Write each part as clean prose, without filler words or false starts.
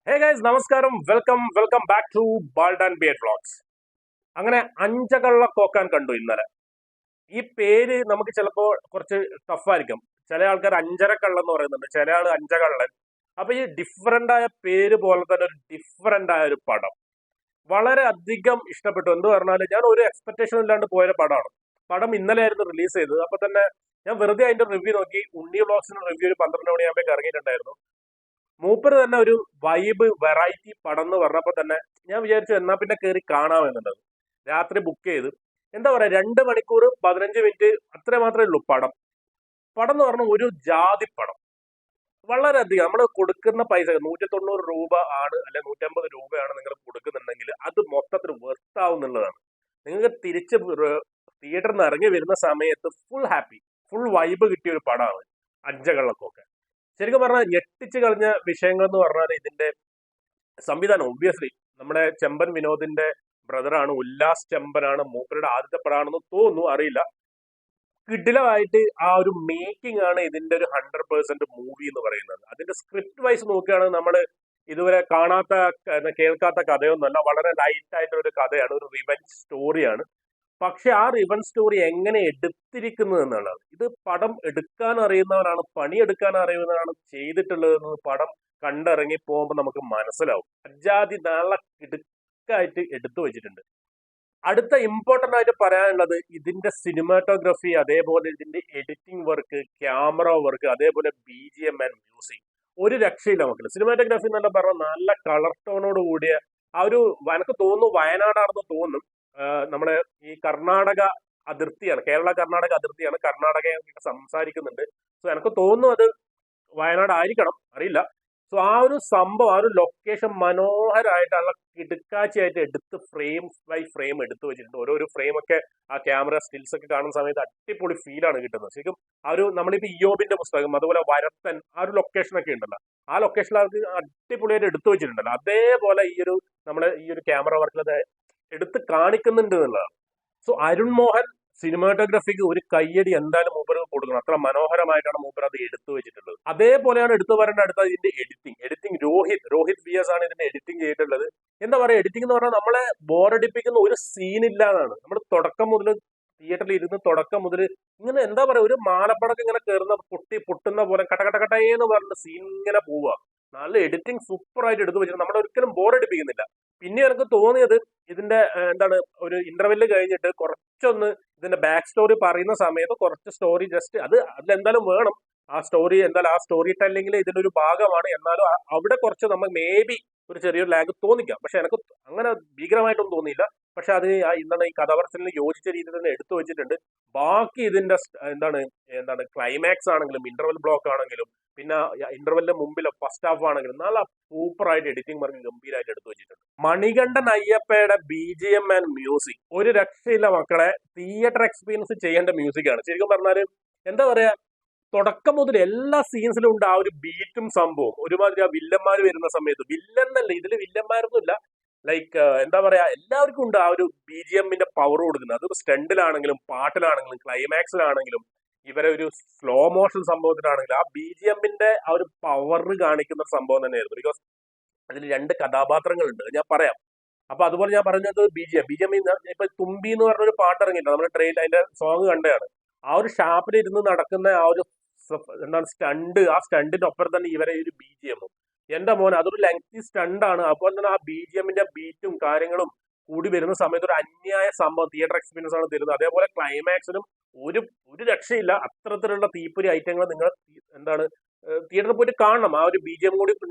ഹേ guys, നമസ്കാരം. Welcome back to bald and beard vlogs. അങ്ങനെ അഞ്ചകള്ള കോക്കാൻ കണ്ടു ഇന്നലെ. ഈ പേര് നമുക്ക് ചിലപ്പോൾ കുറച്ച് ടഫായിരിക്കും. ചില ആൾക്കാർ അഞ്ചരക്കള്ളൻ എന്ന് പറയുന്നുണ്ട്, ചില ആൾ അഞ്ചകള്ളൻ. അപ്പൊ ഈ ഡിഫറെന്റ് ആയ പേര് പോലെ തന്നെ ഒരു ഡിഫറെന്റ് ആയ ഒരു പടം വളരെ അധികം ഇഷ്ടപ്പെട്ടു. എന്ത് പറഞ്ഞാൽ ഞാൻ ഒരു എക്സ്പെക്ടേഷൻ ഇല്ലാണ്ട് പോയ പടമാണ്. പടം ഇന്നലെ ആയിരുന്നു റിലീസ് ചെയ്തത്. അപ്പൊ തന്നെ ഞാൻ വെറുതെ അതിന്റെ റിവ്യൂ നോക്കി. ഉണ്ണി വ്ളോഗ്സിന്റെ റിവ്യൂ ഒരു 12 മണിയാകുമ്പോൾ ഇറങ്ങിയിട്ടുണ്ടായിരുന്നു. മൂപ്പര് തന്നെ ഒരു വൈബ് വെറൈറ്റി പടം എന്ന് പറഞ്ഞപ്പോ തന്നെ ഞാൻ വിചാരിച്ചു എന്നാ പിന്നെ കയറി കാണാമെന്നുള്ളത്. രാത്രി ബുക്ക് ചെയ്ത് എന്താ പറയാ 2 മണിക്കൂർ 15 മിനിറ്റ് അത്ര മാത്രമേ ഉള്ളൂ പടം. പടം എന്ന് പറഞ്ഞാൽ ഒരു ജാതി പടം. വളരെയധികം നമ്മൾ കൊടുക്കുന്ന പൈസ 190 രൂപ ആണ്, അല്ലെ 150 രൂപയാണ് നിങ്ങൾ കൊടുക്കുന്നുണ്ടെങ്കിൽ അത് മൊത്തത്തിൽ വെർത്താവുന്നുള്ളതാണ്. നിങ്ങൾക്ക് തിരിച്ച് തിയേറ്ററിൽ നിന്ന് ഇറങ്ങി വരുന്ന സമയത്ത് ഫുൾ ഹാപ്പി, ഫുൾ വൈബ് കിട്ടിയ ഒരു പടമാണ് അഞ്ചകള്ളക്കൊക്കെ. ശരിക്കും പറഞ്ഞാൽ ഞെട്ടിച്ച് കളഞ്ഞ വിഷയങ്ങൾ എന്ന് പറഞ്ഞാൽ ഇതിന്റെ സംവിധാനം ഒബ്വിയസ്ലി നമ്മുടെ ചെമ്പൻ വിനോദിന്റെ ബ്രദറാണ്, ഉല്ലാസ് ചെമ്പനാണ്. മൂപ്പരുടെ ആദ്യത്തെ പടമാണെന്ന് തോന്നുന്നു, അറിയില്ല. കിടിലമായിട്ട് ആ ഒരു മേക്കിംഗ് ആണ് ഇതിന്റെ ഒരു 100% മൂവി എന്ന് പറയുന്നത്. അതിന്റെ സ്ക്രിപ്റ്റ് വൈസ് നോക്കുകയാണെങ്കിൽ നമ്മൾ ഇതുവരെ കാണാത്ത കേൾക്കാത്ത കഥയൊന്നുമല്ല. വളരെ ലൈറ്റ് ആയിട്ടുള്ള ഒരു കഥയാണ്, ഒരു റിവെഞ്ച് സ്റ്റോറിയാണ്. പക്ഷെ ആ റിവൻ സ്റ്റോറി എങ്ങനെ എടുത്തിരിക്കുന്നത് എന്നുള്ളത്, ഇത് പടം എടുക്കാൻ അറിയുന്നവരാണ്, പണിയെടുക്കാൻ അറിയുന്നവരാണ് ചെയ്തിട്ടുള്ളത് പടം കണ്ടിറങ്ങി പോകുമ്പോൾ നമുക്ക് മനസ്സിലാവും. അജാതി നല്ല കിടുക്കായിട്ട് എടുത്തു വെച്ചിട്ടുണ്ട്. അടുത്ത ഇമ്പോർട്ടന്റ് ആയിട്ട് പറയാനുള്ളത് ഇതിന്റെ സിനിമാറ്റോഗ്രഫി, അതേപോലെ ഇതിന്റെ എഡിറ്റിംഗ് വർക്ക്, ക്യാമറ വർക്ക്, അതേപോലെ BGM ആൻഡ് മ്യൂസിക്. ഒരു രക്ഷയില്ല മക്കള്. സിനിമാറ്റോഗ്രഫി എന്നല്ല പറഞ്ഞാൽ നല്ല കളർ ടോണോട് കൂടിയ ആ ഒരു, എനിക്ക് തോന്നുന്നു വയനാടാണെന്ന് തോന്നും. നമ്മളെ ഈ കർണാടക അതിർത്തിയാണ്, കേരള കർണാടക അതിർത്തിയാണ്. കർണാടക സംസാരിക്കുന്നുണ്ട്. സോ എനിക്ക് തോന്നുന്നു അത് വയനാട് ആയിരിക്കണം, അറിയില്ല. സോ ആ ഒരു സംഭവം, ആ ഒരു ലൊക്കേഷൻ മനോഹരമായിട്ടുള്ള കിടുക്കാച്ചയായിട്ട് എടുത്ത് ഫ്രെയിം ബൈ ഫ്രെയിം എടുത്തു വെച്ചിട്ടുണ്ട്. ഓരോ ഫ്രെയിമൊക്കെ ആ ക്യാമറ സ്റ്റിൽസ് ഒക്കെ കാണുന്ന സമയത്ത് അടിപൊളി ഫീലാണ് കിട്ടുന്നത്. ശരിക്കും ആ ഒരു നമ്മളിപ്പോ ഇയോബിന്റെ പുസ്തകം, അതുപോലെ വരത്തൻ, ആ ഒരു ലൊക്കേഷനൊക്കെ ഉണ്ടല്ലോ, ആ ലൊക്കേഷനിൽ അവർക്ക് അടിപൊളിയായിട്ട് എടുത്തു വെച്ചിട്ടുണ്ടല്ലോ. അതേപോലെ നമ്മുടെ ഈ ഒരു ക്യാമറ വർക്കിൽ അത് എടുത്ത് കാണിക്കുന്നുണ്ട് എന്നുള്ളതാണ്. സോ അരുൺ മോഹൻ സിനിമാറ്റോഗ്രഫിക്ക് ഒരു കയ്യടി എന്തായാലും മൂപ്പർ കൊടുക്കണം. അത്ര മനോഹരമായിട്ടാണ് മൂപ്പർ അത് എടുത്തു വെച്ചിട്ടുള്ളത്. അതേപോലെയാണ് എടുത്തു പറയേണ്ട അടുത്ത ഇതിന്റെ എഡിറ്റിംഗ് രോഹിത് VS ആണ് ഇതിന്റെ എഡിറ്റിംഗ് ചെയ്തിട്ടുള്ളത്. എന്താ പറയാ, എഡിറ്റിംഗ് എന്ന് പറഞ്ഞാൽ നമ്മളെ ബോറടിപ്പിക്കുന്ന ഒരു സീൻ ഇല്ലാതാണ്. നമ്മൾ തുടക്കം മുതൽ തിയേറ്ററിൽ ഇരുന്ന് തുടക്കം മുതൽ ഇങ്ങനെ എന്താ പറയാ, ഒരു മാലപ്പടക്കം ഇങ്ങനെ കയറുന്ന പൊട്ടുന്ന പോലെ കട്ടകട്ടകട്ടേന്ന് പറഞ്ഞ സീൻ ഇങ്ങനെ പോവുക. നല്ല എഡിറ്റിംഗ് സൂപ്പർ ആയിട്ട് എടുത്തു വെച്ചിട്ട് നമ്മളെ ഒരിക്കലും ബോറടിപ്പിക്കുന്നില്ല. പിന്നെ എനിക്ക് തോന്നിയത് ഇതിന്റെ എന്താണ്, ഒരു ഇന്റർവെല്ല് കഴിഞ്ഞിട്ട് കുറച്ചൊന്ന് ഇതിന്റെ ബാക്ക് സ്റ്റോറി പറയുന്ന സമയത്ത് കുറച്ച് സ്റ്റോറി ജസ്റ്റ് അതിലെന്തായാലും വേണം. ആ സ്റ്റോറി എന്തായാലും ആ സ്റ്റോറി ടെല്ലിങ്ങിൽ ഇതിന്റെ ഒരു ഭാഗമാണ്. എന്നാലും അവിടെ കുറച്ച് നമ്മൾ മേ ബി ഒരു ചെറിയൊരു ലാഗ് തോന്നിക്കാം. പക്ഷെ എനിക്ക് അങ്ങനെ ഭീകരമായിട്ടൊന്നും തോന്നിയില്ല. പക്ഷെ അത് എന്താണ് ഈ കഥാപറച്ചിലിന് യോജിച്ച രീതിയിൽ തന്നെ എടുത്തു വെച്ചിട്ടുണ്ട്. ബാക്കി ഇതിന്റെ എന്താണ് എന്താണ് ക്ലൈമാക്സ് ആണെങ്കിലും ഇന്റർവെൽ ബ്ലോക്ക് ആണെങ്കിലും പിന്നെ ഇന്റർവെല്ലിന് മുമ്പിലെ ഫസ്റ്റ് ഹാഫ് ആണെങ്കിലും നല്ല സൂപ്പർ ആയിട്ട് എഡിറ്റിംഗ് വർക്ക് ഗംഭീരമായിട്ട് എടുത്തു വെച്ചിട്ടുണ്ട്. മണികണ്ഠൻ അയ്യപ്പയുടെ BGM ആൻഡ് മ്യൂസിക് ഒരു രക്ഷയില്ല മക്കളെ. തിയേറ്റർ എക്സ്പീരിയൻസ് ചെയ്യേണ്ട മ്യൂസിക് ആണ്. ശരിക്കും പറഞ്ഞാല് എന്താ പറയാ, തുടക്കം മുതൽ എല്ലാ സീൻസിലും ഉണ്ട് ആ ഒരു ബീറ്റും സംഭവം. ഒരുമാതിരി ആ വില്ലന്മാർ വരുന്ന സമയത്ത്, വില്ലൻ എന്നല്ല ഇതില് വില്ലന്മാരൊന്നും ഇല്ല, ലൈക്ക് എന്താ പറയാ, എല്ലാവർക്കും ഉണ്ട് ആ ഒരു BGMന്റെ പവർ കൊടുക്കുന്നത്. അത് സ്റ്റണ്ടിലാണെങ്കിലും പാട്ടിലാണെങ്കിലും ക്ലൈമാക്സിലാണെങ്കിലും ഇവരെ ഒരു സ്ലോ മോഷൻ സംഭവത്തിലാണെങ്കിലും ആ BGMന്റെ ആ ഒരു പവർ കാണിക്കുന്ന സംഭവം തന്നെയായിരുന്നു. ബിക്കോസ് അതിൽ 2 കഥാപാത്രങ്ങളുണ്ട്, ഞാൻ പറയാം. അപ്പൊ അതുപോലെ ഞാൻ പറഞ്ഞത് BGM ഇപ്പൊ തുമ്പി എന്ന് പറഞ്ഞൊരു പാട്ട് ഇറങ്ങിയില്ല, നമ്മുടെ ട്രെയിൻ അതിന്റെ സോങ് കണ്ടതാണ്. ആ ഒരു ഷാപ്പിൽ ഇരുന്ന് നടക്കുന്ന ആ ഒരു എന്താണ് സ്റ്റണ്ട്, ആ സ്റ്റണ്ടിന്റെ ഒപ്പം തന്നെ ഇവരെ ഒരു BGM, എന്റെ മോൻ അതൊരു ലെങ്തി സ്റ്റണ്ടാണ്. അപ്പോൾ തന്നെ ആ BGMന്റെ ബീറ്റും കാര്യങ്ങളും കൂടി വരുന്ന സമയത്ത് ഒരു അന്യായ സംഭവം തിയേറ്റർ എക്സ്പീരിയൻസ് ആണ് തരുന്നത്. അതേപോലെ ക്ലൈമാക്സിനും ഒരു ഒരു രക്ഷയില്ല. അത്തരത്തിലുള്ള തീപ്പൊരി ഐറ്റങ്ങൾ നിങ്ങൾ എന്താണ് തിയേറ്ററിൽ പോയിട്ട് കാണണം. ആ ഒരു BGM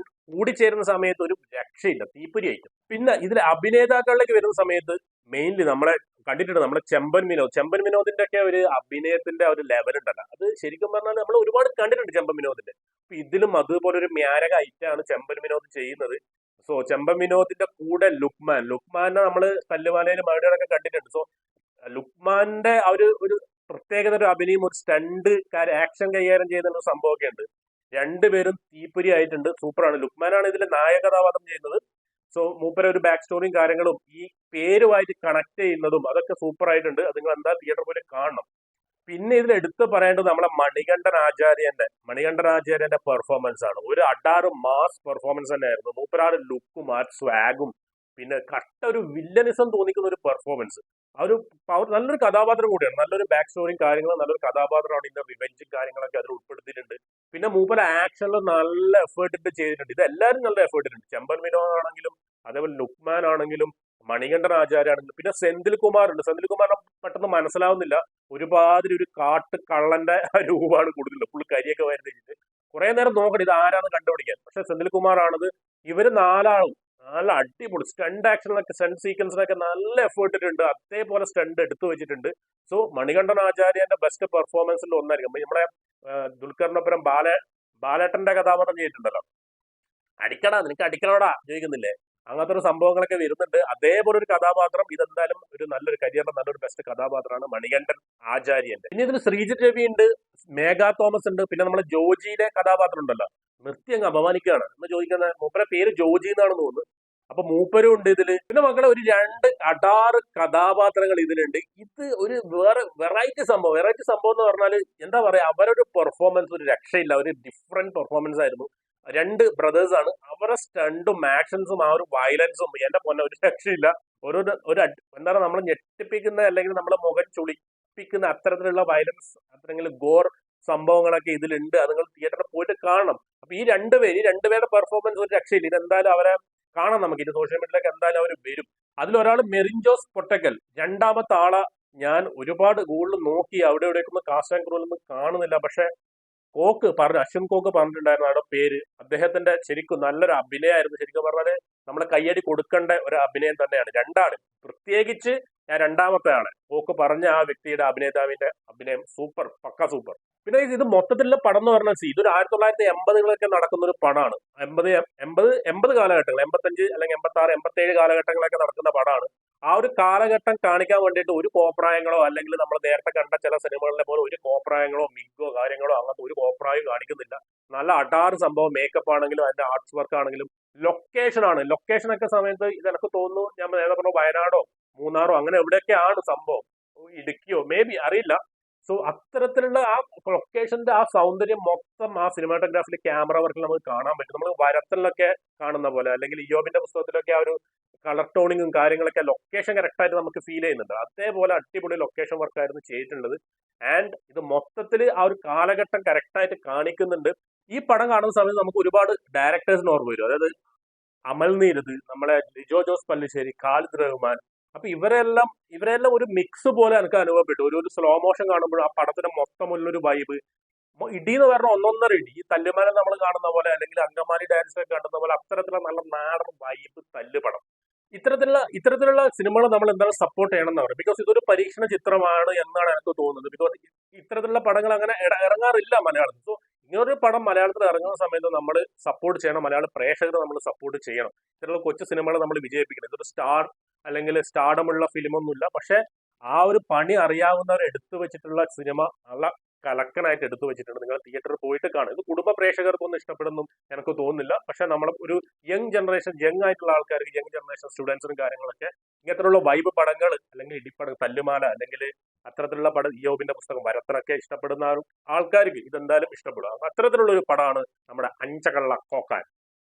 കൂടിച്ചേരുന്ന സമയത്ത് ഒരു രക്ഷയില്ല, തീപ്പൊരി ഐറ്റം. പിന്നെ ഇതിലെ അഭിനേതാക്കളിലേക്ക് വരുന്ന സമയത്ത് മെയിൻലി നമ്മളെ കണ്ടിട്ടുണ്ട്, നമ്മളെ ചെമ്പൻ വിനോദിന്റെ ഒക്കെ ഒരു അഭിനയത്തിന്റെ ഒരു ലെവൽ ഉണ്ടല്ലോ, അത് ശരിക്കും പറഞ്ഞാൽ നമ്മൾ ഒരുപാട് കണ്ടിട്ടുണ്ട് ചെമ്പൻ വിനോദിന്റെ. അപ്പൊ ഇതിലും അതുപോലെ ഒരു മ്യാരക ഐറ്റാണ് ചെമ്പൻ വിനോദ് ചെയ്യുന്നത്. സോ ചെമ്പൻ വിനോദിന്റെ കൂടെ ലുക്മാനെ നമ്മൾ തല്ലുമാലയിലും മറുപടികളൊക്കെ കണ്ടിട്ടുണ്ട്. സോ ലുക്മാന്റെ ആ ഒരു പ്രത്യേകത, ഒരു അഭിനയം, ഒരു സ്റ്റണ്ട് ആക്ഷൻ കൈകാര്യം ചെയ്യുന്ന ഒരു സംഭവമൊക്കെ ഉണ്ട്. രണ്ടുപേരും തീപ്പൊരി ആയിട്ടുണ്ട്, സൂപ്പറാണ്. ലുക്മാനാണ് ഇതിൽ നായക കഥാപാത്രം ചെയ്യുന്നത്. സോ മൂപ്പര ഒരു ബാക്ക് സ്റ്റോറിയും കാര്യങ്ങളും ഈ പേരുമായിട്ട് കണക്ട് ചെയ്യുന്നതും അതൊക്കെ സൂപ്പർ ആയിട്ടുണ്ട്. അത് നിങ്ങൾ എന്താ തിയേറ്ററിൽ പോയി കാണണം. പിന്നെ ഇതിൽ എടുത്തു പറയേണ്ടത് നമ്മളെ മണികണ്ഠൻ ആചാര്യന്റെ പെർഫോമൻസ് ആണ്. ഒരു അഡാറ് മാസ് പെർഫോമൻസ് തന്നെയായിരുന്നു. മൂപ്പരാറ് ലുക്കും ആ സ്വാഗും പിന്നെ കട്ട ഒരു വില്ലനിസം തോന്നിക്കുന്ന ഒരു പെർഫോമൻസ്. ആ ഒരു നല്ലൊരു കഥാപാത്രം കൂടിയാണ്. നല്ലൊരു ബാക്ക് സ്റ്റോറിയും കാര്യങ്ങളും നല്ലൊരു കഥാപാത്രമാണ്. ഇതിന്റെ റിവെഞ്ചും കാര്യങ്ങളൊക്കെ അതിൽ ഉൾപ്പെടുത്തിയിട്ടുണ്ട്. പിന്നെ മൂപ്പര ആക്ഷനിൽ നല്ല എഫേർട്ട് ഇട്ട് ചെയ്തിട്ടുണ്ട്. ഇത് എല്ലാവരും നല്ല എഫേർട്ട് ഇട്ടുണ്ട്. ചെമ്പൻ വിനോദ് ആണെങ്കിലും അതേപോലെ ലുക്മാൻ ആണെങ്കിലും മണികണ്ഠൻ ആചാര്യാണെങ്കിലും പിന്നെ സെന്തിൽ കുമാർ ഉണ്ട്. സെന്തിൽ കുമാറിനെ പെട്ടെന്ന് മനസ്സിലാവുന്നില്ല. ഒരുപാട് ഒരു കാട്ട് കള്ളന്റെ രൂപമാണ് കൂടുതൽ. ഫുൾ കരിയൊക്കെ വരുന്നിട്ട് കുറെ നേരം നോക്കണം ഇത് ആരാന്ന് കണ്ടുപിടിക്കാൻ. പക്ഷെ സെന്തിൽ കുമാർ ആണത്. ഇവര് നാലാളും നല്ല അടിപൊളി സ്റ്റണ്ട് ആക്ഷനിലൊക്കെ സ്റ്റണ്ട് സീക്വൻസിനൊക്കെ നല്ല എഫേർട്ട് ഇട്ടുണ്ട്. അതേപോലെ സ്റ്റണ്ട് എടുത്തു വെച്ചിട്ടുണ്ട്. സോ മണികണ്ഠൻ ആചാര്യന്റെ ബെസ്റ്റ് പെർഫോമൻസിൽ ഒന്നായിരിക്കും. നമ്മുടെ ദുൽഖറിനൊപ്പം ബാലേട്ടന്റെ കഥാപാത്രം ചെയ്തിട്ടുണ്ടല്ലോ. അടിക്കടാ നിനക്ക് അടിക്കണോടാ ചോദിക്കുന്നില്ലേ, അങ്ങനത്തെ ഒരു സംഭവങ്ങളൊക്കെ വരുന്നുണ്ട്. അതേപോലെ ഒരു കഥാപാത്രം ഇതെന്തായാലും ഒരു നല്ലൊരു കരിയറിന്റെ നല്ലൊരു ബെസ്റ്റ് കഥാപാത്രമാണ് മണികണ്ഠൻ ആചാര്യന്റെ. പിന്നെ ഇതിൽ ശ്രീജിത്ത് രവി ഉണ്ട്, മേഘ തോമസ് ഉണ്ട്, പിന്നെ നമ്മളെ ജോജിയുടെ കഥാപാത്രം ഉണ്ടല്ലോ, നിർത്തി അങ്ങ് അപമാനിക്കുകയാണ് എന്ന് ചോദിക്കുന്ന മൂപ്പരെ പേര് ജോജി എന്നാണ് തോന്നുന്നത്. അപ്പൊ മൂപ്പരും ഉണ്ട് ഇതില്. പിന്നെ മക്കളെ ഒരു രണ്ട് അടാറ് കഥാപാത്രങ്ങൾ ഇതിലുണ്ട്. ഇത് ഒരു വേറെ വെറൈറ്റി സംഭവം എന്ന് പറഞ്ഞാല് എന്താ പറയാ, അവരൊരു പെർഫോമൻസ് ഒരു രക്ഷയില്ല. ഒരു ഡിഫറെന്റ് പെർഫോമൻസ് ആയിരുന്നു. രണ്ട് ബ്രദേഴ്സ് ആണ്. അവരുടെ സ്റ്റണ്ടും ആക്ഷൻസും ആ ഒരു വയലൻസും എന്റെ പൊന്നെ ഒരു രക്ഷയില്ല. ഒരു എന്താ പറയുക, നമ്മൾ ഞെട്ടിപ്പിക്കുന്ന അല്ലെങ്കിൽ നമ്മളെ മുഖം ചുളിപ്പിക്കുന്ന അത്തരത്തിലുള്ള വയലൻസ് അല്ലെങ്കിൽ ഗോർ സംഭവങ്ങളൊക്കെ ഇതിലുണ്ട്. അത് നിങ്ങൾ തിയേറ്ററിൽ പോയിട്ട് കാണണം. അപ്പൊ ഈ രണ്ടുപേരുടെ പെർഫോമൻസ് ഒരു രക്ഷയില്ല. ഇതെന്തായാലും അവരെ കാണാം. നമുക്ക് ഇത് സോഷ്യൽ മീഡിയയിലൊക്കെ എന്തായാലും അവർ വരും. അതിലൊരാൾ മെറിൻ ജോസ് പൊട്ടക്കൽ, രണ്ടാമത്തെ ആളെ ഞാൻ ഒരുപാട് ഗൂഗിളിൽ നോക്കി അവിടെ ഇവിടേക്കൊന്നും കാസ്റ്റ് ആൻഡ് ക്രൂവിലൊന്നും കാണുന്നില്ല. പക്ഷെ അശ്വിൻ കോക്ക് പറഞ്ഞിട്ടുണ്ടായിരുന്നു അവിടെ പേര്. അദ്ദേഹത്തിന്റെ ശരിക്കും നല്ലൊരു അഭിനയമായിരുന്നു. ശരിക്കും പറഞ്ഞാല് നമ്മളെ കയ്യടി കൊടുക്കേണ്ട ഒരു അഭിനയം തന്നെയാണ്. രണ്ടാള് പ്രത്യേകിച്ച് ഞാൻ രണ്ടാമത്തെ ആള് കോക്ക് പറഞ്ഞ ആ വ്യക്തിയുടെ അഭിനേതാവിന്റെ അഭിനയം സൂപ്പർ, പക്ക സൂപ്പർ. പിന്നെ ഇത് മൊത്തത്തിലുള്ള പടം എന്ന് പറഞ്ഞാൽ ഇതൊരു 1980 നടക്കുന്ന ഒരു പടമാണ്. എൺപത് കാലഘട്ടങ്ങൾ, 85 അല്ലെങ്കിൽ 86 87 കാലഘട്ടങ്ങളൊക്കെ നടക്കുന്ന പടമാണ്. ആ ഒരു കാലഘട്ടം കാണിക്കാൻ വേണ്ടിയിട്ട് ഒരു കോപ്രായങ്ങളോ അല്ലെങ്കിൽ നമ്മൾ നേരത്തെ കണ്ട ചില സിനിമകളിലെ പോലെ ഒരു കോപ്രായങ്ങളോ മിഗോ കാര്യങ്ങളോ അങ്ങനത്തെ ഒരു കോപ്രായം കാണിക്കുന്നില്ല. നല്ല അടാറ് സംഭവം. മേക്കപ്പ് ആണെങ്കിലും അതിന്റെ ആർട്സ് വർക്ക് ആണെങ്കിലും ലൊക്കേഷനൊക്കെ സമയത്ത് ഇത് എനിക്ക് തോന്നുന്നു, ഞാൻ നേരത്തെ പറഞ്ഞ വയനാടോ മൂന്നാറോ അങ്ങനെ എവിടെയൊക്കെയാണ് സംഭവം, ഇടുക്കിയോ മേ ബി അറിയില്ല. സോ അത്തരത്തിലുള്ള ആ ലൊക്കേഷന്റെ ആ സൗന്ദര്യം മൊത്തം ആ സിനിമാറ്റോഗ്രാഫിൽ ക്യാമറ വർക്കിൽ നമുക്ക് കാണാൻ പറ്റും. നമ്മൾ വരത്തലിലൊക്കെ കാണുന്ന പോലെ അല്ലെങ്കിൽ ഇയോബിന്റെ പുസ്തകത്തിലൊക്കെ ആ ഒരു കളർ ടോണിങ്ങും കാര്യങ്ങളൊക്കെ ലൊക്കേഷൻ കറക്റ്റ് ആയിട്ട് നമുക്ക് ഫീൽ ചെയ്യുന്നുണ്ട്. അതേപോലെ അടിപൊളി ലൊക്കേഷൻ വർക്കായിരുന്നു ചെയ്തിട്ടുള്ളത്. ആൻഡ് ഇത് മൊത്തത്തിൽ ആ ഒരു കാലഘട്ടം കറക്റ്റ് ആയിട്ട് കാണിക്കുന്നുണ്ട്. ഈ പടം കാണുന്ന സമയത്ത് നമുക്ക് ഒരുപാട് ഡയറക്ടേഴ്സിന് ഓർമ്മ വരും. അതായത് അമൽ നീരദ്, നമ്മളെ ലിജോ ജോസ് പല്ലിശ്ശേരി, ഖാലിദ് റഹ്മാൻ. അപ്പൊ ഇവരെല്ലാം ഒരു മിക്സ് പോലെ എനിക്ക് അനുഭവപ്പെട്ടു. ഒരു സ്ലോ മോഷൻ കാണുമ്പോൾ ആ പടത്തിന്റെ മൊത്തമുള്ളൊരു വൈബ്, ഇടി എന്ന് പറഞ്ഞാൽ ഒന്നൊന്നര ഇടി. ഈ തല്ലുമാല നമ്മൾ കാണുന്ന പോലെ അല്ലെങ്കിൽ അങ്കമാലി ഡാൻസ് ഒക്കെ കാണുന്ന പോലെ അത്തരത്തിലുള്ള നല്ല നാടൻ വൈബ് തല്ലുപടം. ഇത്തരത്തിലുള്ള സിനിമകൾ നമ്മൾ എന്തായാലും സപ്പോർട്ട് ചെയ്യണം എന്ന് പറയും. ബിക്കോസ് ഇതൊരു പരീക്ഷണ ചിത്രമാണ് എന്നാണ് എനിക്ക് തോന്നുന്നത്. ബിക്കോസ് ഇത്തരത്തിലുള്ള പടങ്ങൾ അങ്ങനെ ഇറങ്ങാറില്ല മലയാളത്തിൽ. സോ ഇങ്ങനൊരു പടം മലയാളത്തിൽ ഇറങ്ങുന്ന സമയത്ത് നമ്മൾ സപ്പോർട്ട് ചെയ്യണം. മലയാള പ്രേക്ഷകരെ നമ്മൾ സപ്പോർട്ട് ചെയ്യണം. ഇത്തരത്തിലുള്ള കൊച്ചു സിനിമകൾ നമ്മൾ വിജയിപ്പിക്കണം. ഇതൊരു സ്റ്റാർ അല്ലെങ്കിൽ സ്റ്റാർഡമുള്ള ഫിലിമൊന്നുമില്ല. പക്ഷെ ആ ഒരു പണി അറിയാവുന്നവർ എടുത്തു വെച്ചിട്ടുള്ള സിനിമ നല്ല കലക്കനായിട്ട് എടുത്തു വെച്ചിട്ടുണ്ട്. നിങ്ങൾ തിയേറ്ററിൽ പോയിട്ട് കാണും. ഇത് കുടുംബ പ്രേക്ഷകർക്കൊന്നും ഇഷ്ടപ്പെടുന്നു എനിക്ക് തോന്നുന്നില്ല. പക്ഷെ നമ്മൾ ഒരു യങ് ആയിട്ടുള്ള ആൾക്കാർക്ക്, യങ് ജനറേഷൻ സ്റ്റുഡൻസിനും കാര്യങ്ങളൊക്കെ ഇങ്ങനത്തെയുള്ള വൈബ് പടങ്ങൾ അല്ലെങ്കിൽ ഇടിപ്പടം, തല്ലുമാല അല്ലെങ്കിൽ അത്തരത്തിലുള്ള പടം, ഇയോബിന്റെ പുസ്തകം, വരത്തനൊക്കെ ഇഷ്ടപ്പെടുന്ന ആൾക്കാർക്ക് ഇതെന്തായാലും ഇഷ്ടപ്പെടും. അത്തരത്തിലുള്ള ഒരു പടമാണ് നമ്മുടെ അഞ്ചകള്ള കോക്കാൻ.